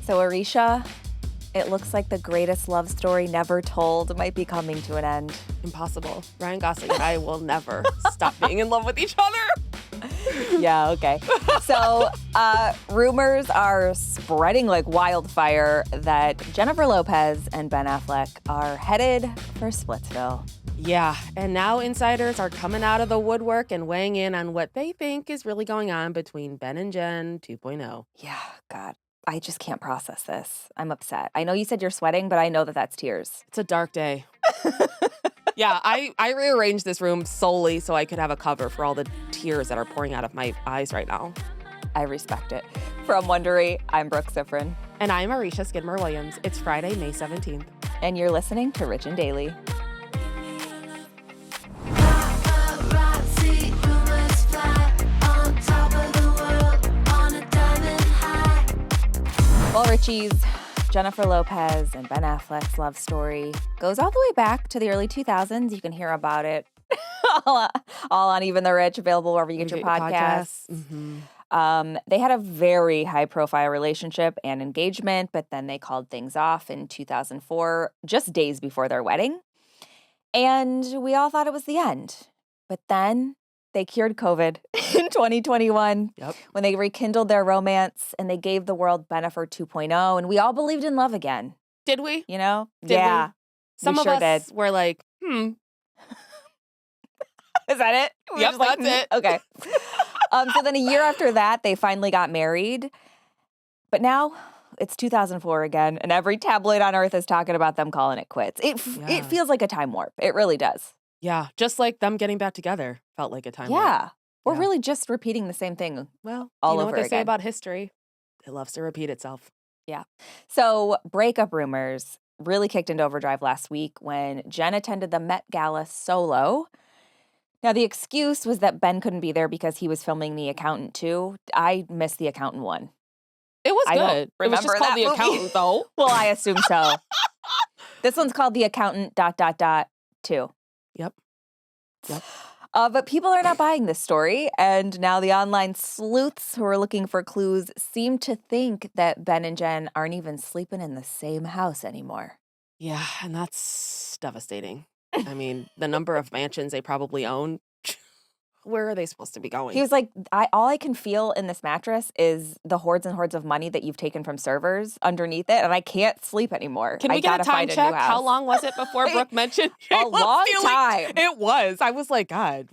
So, Arisha, it looks like the greatest love story never told might be coming to an end. Impossible. Ryan Gosling and I will never stop being in love with each other. Yeah, okay. So, rumors are spreading like wildfire that Jennifer Lopez and Ben Affleck are headed for Splitsville. Yeah, and now insiders are coming out of the woodwork and weighing in on what they think is really going on between Ben and Jen 2.0. Yeah, God, I just can't process this. I'm upset. I know you said you're sweating, but I know that that's tears. It's a dark day. Yeah, I rearranged this room solely so I could have a cover for all the tears that are pouring out of my eyes right now. I respect it. From Wondery, I'm Brooke Sifrin. And I'm Arisha Skidmore-Williams. It's Friday, May 17th. And you're listening to Rich and Daily. Well, Richies, Jennifer Lopez and Ben Affleck's love story goes all the way back to the early 2000s. You can hear about it all on Even the Rich, available wherever you get your podcasts. Mm-hmm. They had a very high-profile relationship and engagement, but then they called things off in 2004, just days before their wedding. And we all thought it was the end. But then they cured COVID in 2021 when they rekindled their romance and they gave the world Bennifer 2.0, and we all believed in love again. Did we? You know? Did we? Some of sure us did. were like, Is that it? We were Yep, just like, that's it. Okay. So then a year after that, they finally got married. But now it's 2004 again, and every tabloid on earth is talking about them calling it quits. It feels like a time warp. It really does. Yeah, just like them getting back together felt like a time Yeah. warp. We're really just repeating the same thing. Well, all you know over what they say again. about history? It loves to repeat itself. Yeah. So breakup rumors really kicked into overdrive last week when Jen attended the Met Gala solo. Now, the excuse was that Ben couldn't be there because he was filming The Accountant 2. I missed The Accountant 1. It was I don't good. It was just remember called that The movie. Accountant, though. Well, I assume so. This one's called The Accountant ... 2. Yep. But people are not buying this story, and now the online sleuths who are looking for clues seem to think that Ben and Jen aren't even sleeping in the same house anymore. Yeah, and that's devastating. I mean, the number of mansions they probably own, where are they supposed to be going? He was like, all I can feel in this mattress is the hordes and hordes of money that you've taken from servers underneath it, and I can't sleep anymore. Can we get a time check? How long was it before Brooke mentioned a long time? It was. I was like, God,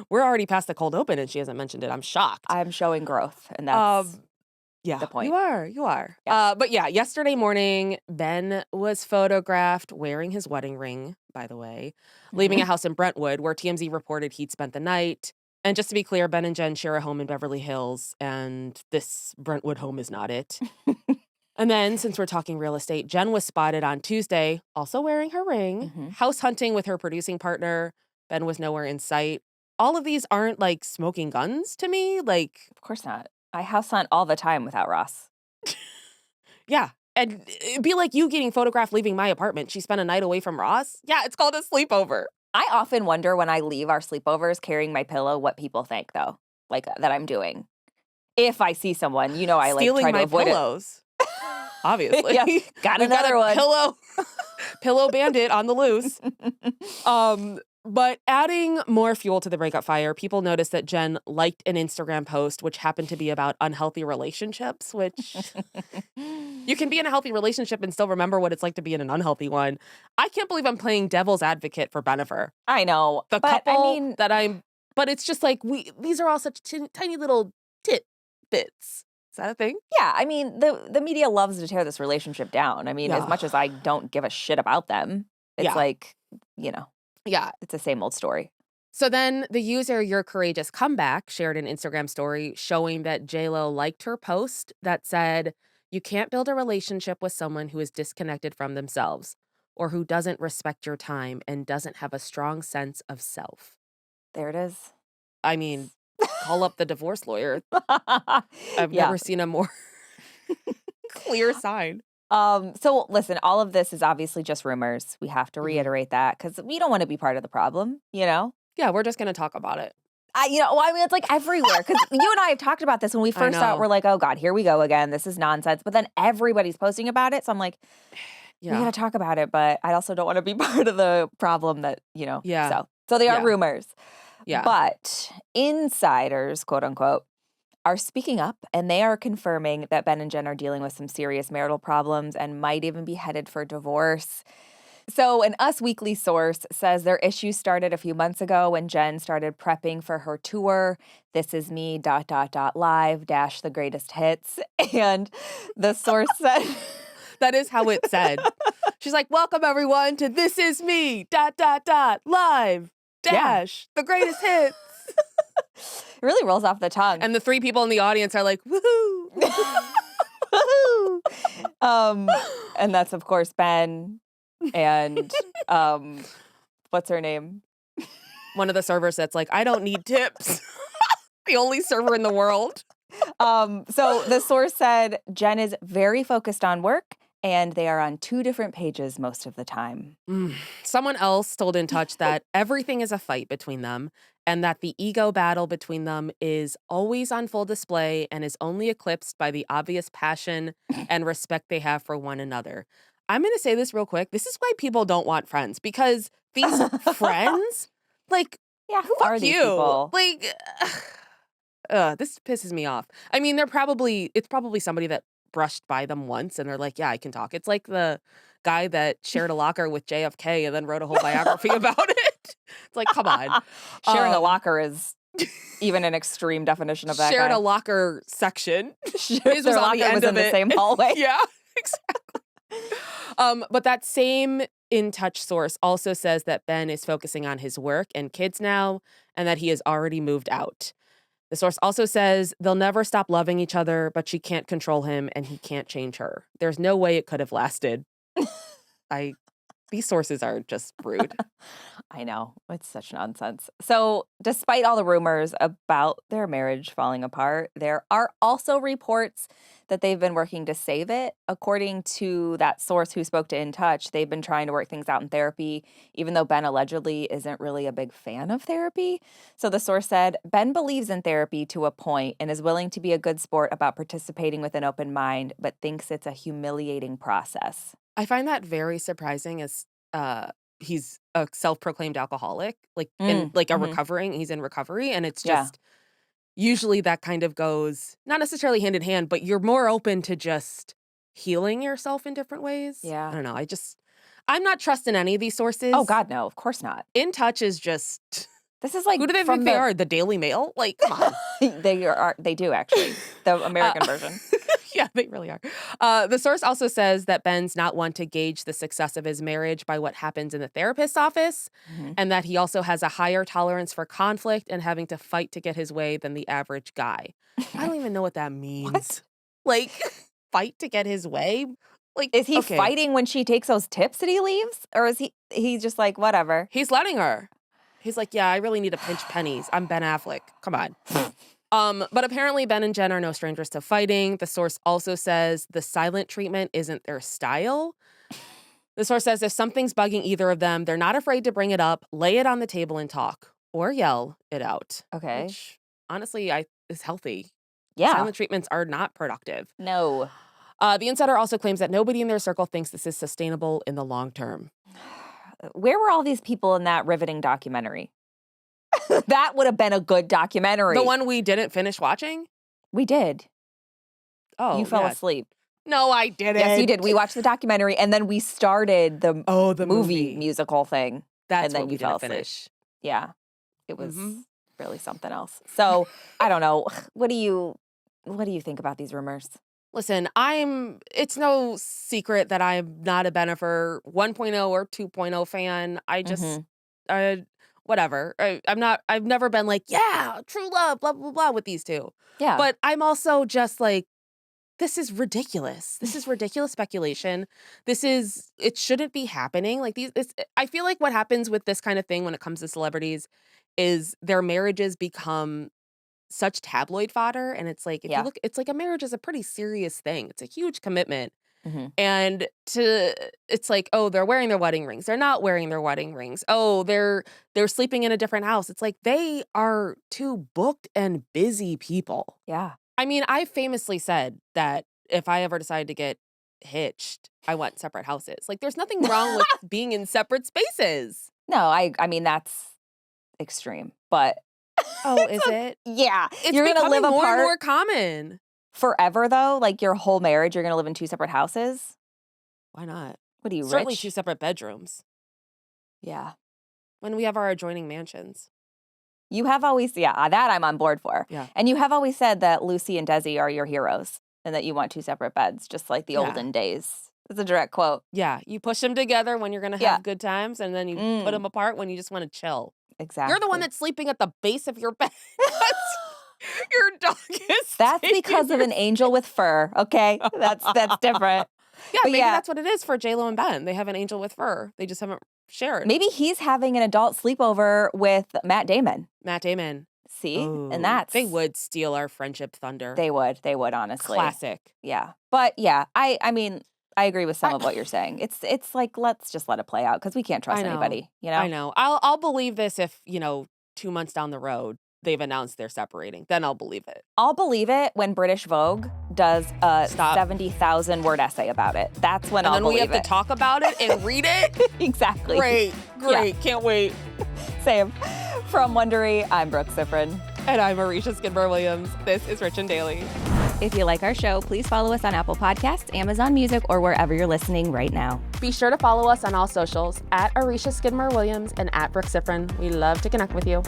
we're already past the cold open, and she hasn't mentioned it. I'm shocked. I'm showing growth, and that's the point. You are. Yeah. But yeah, yesterday morning, Ben was photographed wearing his wedding ring, by the way, leaving a house in Brentwood where TMZ reported he'd spent the night. And just to be clear, Ben and Jen share a home in Beverly Hills, and this Brentwood home is not it. And then, since we're talking real estate, Jen was spotted on Tuesday, also wearing her ring, house hunting with her producing partner. Ben was nowhere in sight. All of these aren't like smoking guns to me. Like, of course not. I house hunt all the time without Ross. Yeah. And it'd be like you getting photographed leaving my apartment. She spent a night away from Ross. Yeah, it's called a sleepover. I often wonder when I leave our sleepovers carrying my pillow what people think, though, like that I'm doing. If I see someone, I Stealing try to my avoid pillows. Obviously. Yeah, got another one. Pillow bandit on the loose. But adding more fuel to the breakup fire, people noticed that Jen liked an Instagram post, which happened to be about unhealthy relationships, which you can be in a healthy relationship and still remember what it's like to be in an unhealthy one. I can't believe I'm playing devil's advocate for Bennifer. I know. But it's just like, these are all such tiny little tidbits. Is that a thing? Yeah, I mean, the media loves to tear this relationship down. I mean, as much as I don't give a shit about them, it's like, Yeah. it's the same old story. So then the user Your Courageous Comeback shared an Instagram story showing that JLo liked her post that said, "You can't build a relationship with someone who is disconnected from themselves or who doesn't respect your time and doesn't have a strong sense of self." There it is. I mean, call up the divorce lawyer. I've never seen a more clear sign. So listen, all of this is obviously just rumors. We have to reiterate that because we don't want to be part of the problem, Yeah, we're just going to talk about it. it's like everywhere. Because you and I have talked about this when we I first saw it. know. We're like, oh God, here we go again. This is nonsense. But then everybody's posting about it. So I'm like, we Yeah. got to talk about it. But I also don't want to be part of the problem that, Yeah. So they are Yeah. rumors. Yeah. But insiders, quote unquote, are speaking up and they are confirming that Ben and Jen are dealing with some serious marital problems and might even be headed for divorce. So, an Us Weekly source says their issues started a few months ago when Jen started prepping for her tour, This Is Me, live, the greatest hits. And the source said, That is how it said. She's like, welcome everyone to This Is Me, live, Yeah. the greatest hits. It really rolls off the tongue. And the three people in the audience are like, woohoo. Woohoo! And that's, of course, Ben and what's her name? One of the servers that's like, I don't need tips. The only server in the world. So the source said Jen is very focused on work and they are on 2 different pages most of the time. Someone else told In Touch that everything is a fight between them and that the ego battle between them is always on full display and is only eclipsed by the obvious passion and respect they have for one another. I'm going to say this real quick. This is why people don't want friends, because these friends, like, Yeah, who fuck are these you. people? Like, this pisses me off. I mean, it's probably somebody that brushed by them once and they're like, yeah, I can talk. It's like the guy that shared a locker with JFK and then wrote a whole biography about it. It's like, come on. Sharing a locker is even an extreme definition of that Shared guy. a locker section. Shared His was their on the locker end was of in the it. same hallway. Yeah, exactly. But that same In Touch source also says that Ben is focusing on his work and kids now and that he has already moved out. The source also says they'll never stop loving each other, but she can't control him and he can't change her. There's no way it could have lasted. These sources are just rude. I know. It's such nonsense. So, despite all the rumors about their marriage falling apart, there are also reports that they've been working to save it. According to that source who spoke to In Touch, they've been trying to work things out in therapy, even though Ben allegedly isn't really a big fan of therapy. So, the source said Ben believes in therapy to a point and is willing to be a good sport about participating with an open mind, but thinks it's a humiliating process. I find that very surprising as he's a self-proclaimed alcoholic, like and like a Mhm. recovering, he's in recovery, and it's Yeah. just usually that kind of goes not necessarily hand in hand, but you're more open to just healing yourself in different ways. I Yeah. don't know. I'm not trusting any of these sources. Oh, God, no. Of course not. In Touch is just This is like who do they think from they the are? The Daily Mail? Like, come on. They do actually. The Uh, American version. yeah, they really are. The source also says that Ben's not one to gauge the success of his marriage by what happens in the therapist's office, Mhm. and that he also has a higher tolerance for conflict and having to fight to get his way than the average guy. I don't even know what that means. What? Like, fight to get his way? Like, Is he okay, fighting when she takes those tips and he leaves? Or is he's just like, whatever? he's letting her. He's like, yeah, I really need to pinch pennies. I'm Ben Affleck. Come on. But apparently Ben and Jen are no strangers to fighting. The source also says the silent treatment isn't their style. The source says if something's bugging either of them, they're not afraid to bring it up, lay it on the table and talk, or yell it out. Okay. Which, honestly, is healthy. Yeah. Silent treatments are not productive. No. The insider also claims that nobody in their circle thinks this is sustainable in the long term. Where were all these people in that riveting documentary? That would have been a good documentary. The one we didn't finish watching? We did. Oh, You fell yeah. asleep. No, I didn't. Yes, you did. We watched the documentary and then we started the the movie musical thing. That's and then what we you fell didn't asleep. finish. Yeah. It was Mhm. really something else. So, I don't know. What do you think about these rumors? Listen, it's no secret that I'm not a Bennifer 1.0 or 2.0 fan. I just, Mhm. whatever. I've never been like, yeah, true love, blah, blah, blah with these two. Yeah. But I'm also just like, this is ridiculous. This is ridiculous speculation. It shouldn't be happening. Like I feel like what happens with this kind of thing when it comes to celebrities is their marriages become such tabloid fodder. And it's like, if you Yeah. look, it's like a marriage is a pretty serious thing. It's a huge commitment. And it's like, oh, they're wearing their wedding rings. They're not wearing their wedding rings. Oh, they're sleeping in a different house. It's like they are two booked and busy people. Yeah. I mean, I famously said that if I ever decided to get hitched, I want separate houses. Like, there's nothing wrong with being in separate spaces. No, I mean, that's extreme, but Oh, is it? yeah. It's You're going to becoming live more apart and more common. forever, though? Like, your whole marriage, you're going to live in 2 separate houses? Why not? What are you, Certainly rich? 2 separate bedrooms. Yeah. When we have our adjoining mansions. You have always, that I'm on board for. Yeah. And you have always said that Lucy and Desi are your heroes and that you want 2 separate beds, just like the olden days. It's a direct quote. Yeah, you push them together when you're going to have good times, and then you put them apart when you just want to chill. Exactly. You're the one that's sleeping at the base of your bed. Your dog is That's because of an angel with fur, okay? That's different. Yeah, maybe that's what it is for J-Lo and Ben. They have an angel with fur. They just haven't shared. Maybe he's having an adult sleepover with Matt Damon. Matt Damon. See? Ooh, And that's... They would steal our friendship thunder. They would, honestly. Classic. Yeah. But yeah, I mean, I agree with some of what you're saying. It's like, let's just let it play out because we can't trust anybody, you know? I know. I'll believe this if, 2 months down the road, they've announced they're separating. Then I'll believe it. I'll believe it when British Vogue does a 70,000 word essay about it. That's when I'll believe it. And then we have to talk about it and read it? Exactly. Great. Yeah. Can't wait. Same. From Wondery, I'm Brooke Sifrin. And I'm Marisha Skidmore-Williams. This is Rich and Daily. If you like our show, please follow us on Apple Podcasts, Amazon Music, or wherever you're listening right now. Be sure to follow us on all socials at Arisha Skidmore-Williams and at Brooke Sifrin. We love to connect with you.